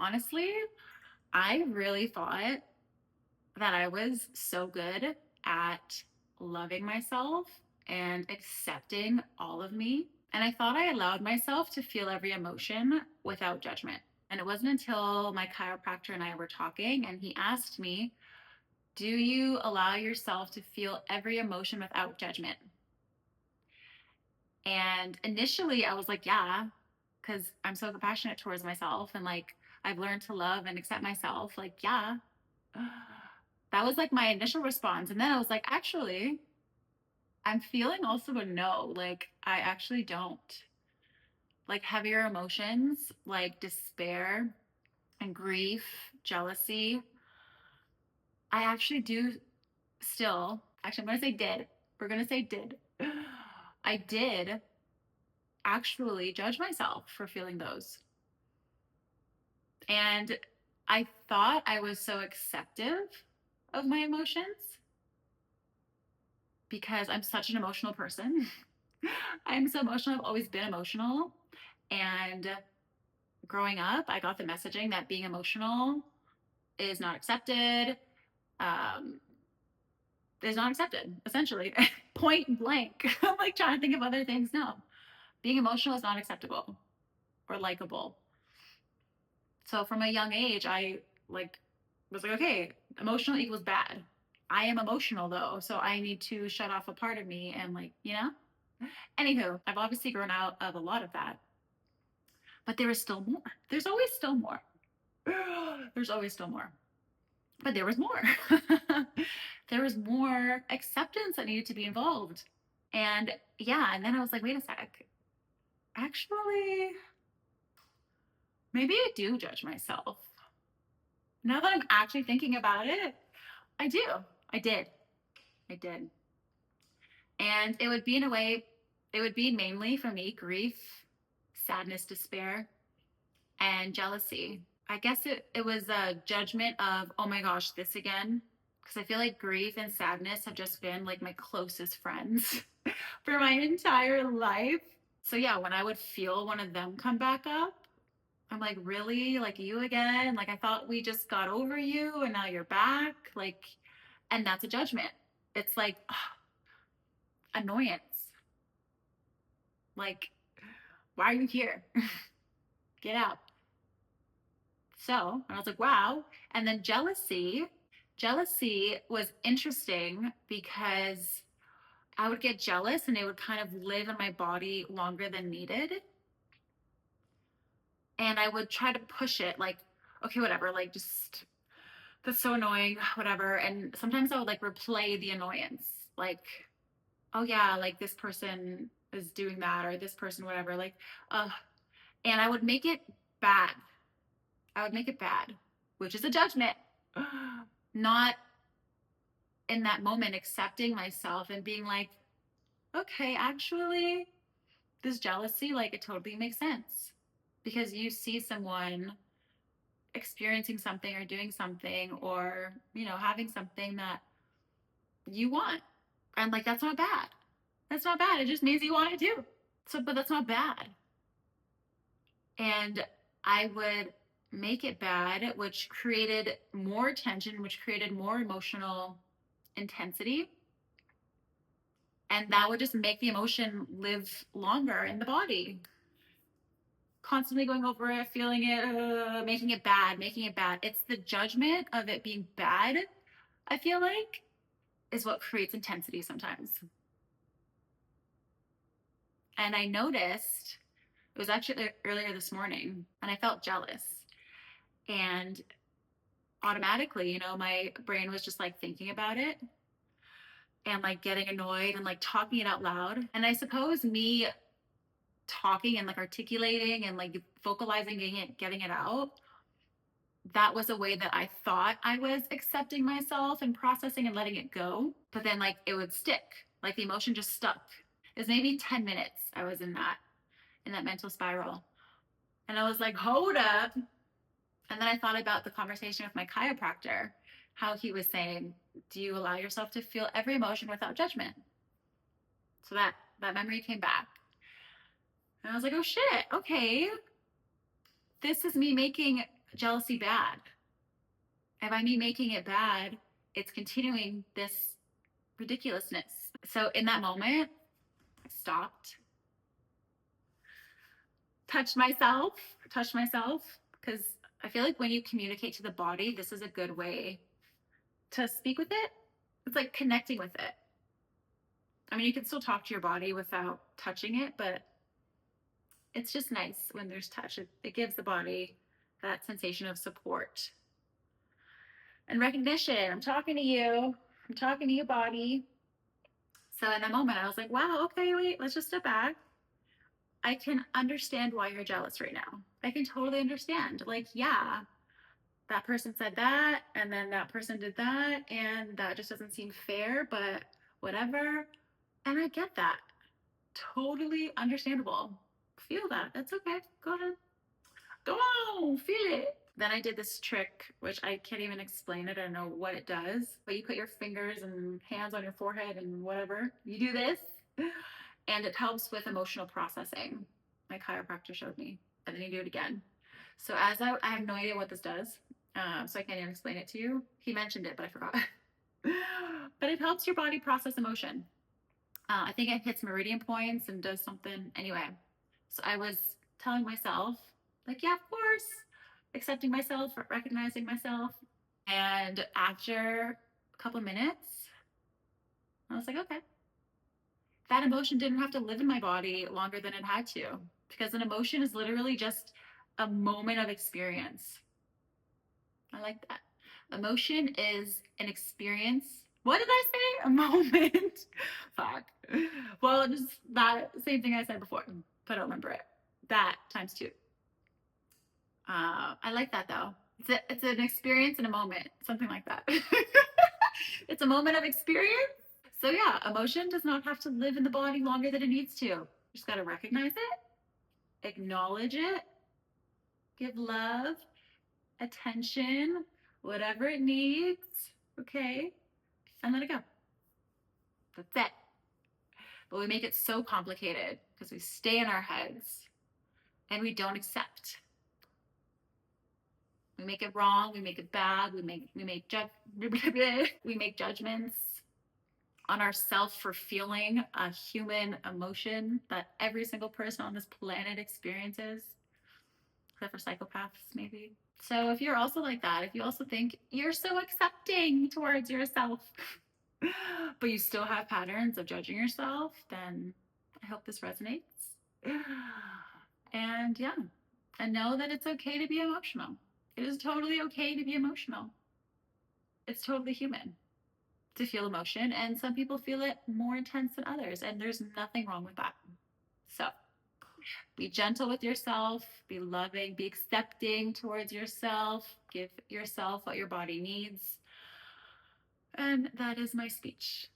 Honestly, I really thought that I was so good at loving myself and accepting all of me. And I thought I allowed myself to feel every emotion without judgment. And it wasn't until my chiropractor and I were talking and he asked me, do you allow yourself to feel every emotion without judgment? And initially I was like, yeah, because I'm so compassionate towards myself and like I've learned to love and accept myself. Like, yeah. That was like my initial response. And then I was like, actually, I'm feeling also a no. Like, I actually don't. Like, heavier emotions like despair and grief, jealousy. I actually do still, actually, I'm going to say did. We're going to say did. I did actually judge myself for feeling those. And I thought I was so acceptive of my emotions because I'm such an emotional person. I'm so emotional. I've always been emotional. And growing up, I got the messaging that being emotional is not accepted, um, is not accepted, essentially. Point blank. I'm like trying to think of other things. No, being emotional is not acceptable or likable. So from a young age, I like was like, okay, emotional equals bad. I am emotional though, so I need to shut off a part of me and like, Anywho, I've obviously grown out of a lot of that, but there is still more. There's always still more. There's always still more. But there was more. There was more acceptance that needed to be involved. And yeah, and then I was like, wait a sec. Actually, maybe I do judge myself. Now that I'm actually thinking about it, I do. I did. I did. And it would be in a way, it would be mainly for me grief, sadness, despair, and jealousy. I guess it was a judgment of, oh my gosh, this again. Because I feel like grief and sadness have just been like my closest friends for my entire life. So yeah, when I would feel one of them come back up, I'm like, really? Like you again? Like I thought we just got over you and now you're back. Like, and that's a judgment. It's like annoyance. Like, why are you here? Get out. So, and I was like, wow. And then jealousy. Jealousy was interesting because I would get jealous and it would kind of live in my body longer than needed. And I would try to push it, like, okay, whatever, like, just that's so annoying, whatever. And sometimes I would like replay the annoyance, like, oh yeah, like this person is doing that or this person, whatever, like, and I would make it bad. I would make it bad, which is a judgment. Not in that moment accepting myself and being like, okay, actually, this jealousy, like, it totally makes sense because you see someone experiencing something or doing something or, having something that you want. And like, that's not bad. That's not bad. It just means you want it too. So, but that's not bad. And I would make it bad, which created more tension, which created more emotional intensity. And that would just make the emotion live longer in the body. Constantly going over it, feeling it, making it bad, making it bad. It's the judgment of it being bad, I feel like, is what creates intensity sometimes. And I noticed it was actually earlier this morning and I felt jealous. And automatically, my brain was just like thinking about it and like getting annoyed and like talking it out loud. And I suppose me talking and like articulating and like vocalizing getting it out, that was a way that I thought I was accepting myself and processing and letting it go. But then like it would stick. Like the emotion just stuck. It was maybe 10 minutes I was in that mental spiral. And I was like, hold up. And then I thought about the conversation with my chiropractor, how he was saying, do you allow yourself to feel every emotion without judgment? So that memory came back. And I was like, oh shit, okay. This is me making jealousy bad? And by me making it bad, it's continuing this ridiculousness. So in that moment, I stopped, touched myself, because I feel like when you communicate to the body, this is a good way to speak with it. It's like connecting with it. I mean, you can still talk to your body without touching it, but it's just nice when there's touch. It gives the body that sensation of support and recognition. I'm talking to you. I'm talking to your body. So in that moment, I was like, wow, okay, wait, let's just step back. I can understand why you're jealous right now. I can totally understand. Like, yeah, that person said that, and then that person did that, and that just doesn't seem fair, but whatever. And I get that. Totally understandable. Feel that. That's okay. Go ahead. Go on, feel it. Then I did this trick, which I can't even explain it. I don't know what it does, but you put your fingers and hands on your forehead and whatever. You do this, and it helps with emotional processing. My chiropractor showed me, and then you do it again. So I have no idea what this does, so I can't even explain it to you. He mentioned it, but I forgot. But it helps your body process emotion. I think it hits meridian points and does something. Anyway, so I was telling myself, like, yeah, of course, accepting myself, recognizing myself. And after a couple of minutes, I was like, okay, that emotion didn't have to live in my body longer than it had to, because an emotion is literally just a moment of experience. I like that. Emotion is an experience. What did I say? A moment. Fuck. Well, just that same thing I said before, but I don't remember it. That times two. I like that though. It's an experience in a moment, something like that. It's a moment of experience. So yeah, emotion does not have to live in the body longer than it needs to. You just got to recognize it, acknowledge it, give love, attention, whatever it needs, okay, and let it go. That's it. But we make it so complicated because we stay in our heads and we don't accept. We make it wrong, we make it bad, we make judgments on ourselves for feeling a human emotion that every single person on this planet experiences, except for psychopaths, maybe. So if you're also like that, if you also think you're so accepting towards yourself, but you still have patterns of judging yourself, then I hope this resonates. And yeah, and know that it's okay to be emotional. It is totally okay to be emotional. It's totally human to feel emotion, and some people feel it more intense than others, and there's nothing wrong with that. So be gentle with yourself, be loving, be accepting towards yourself, give yourself what your body needs. And that is my speech.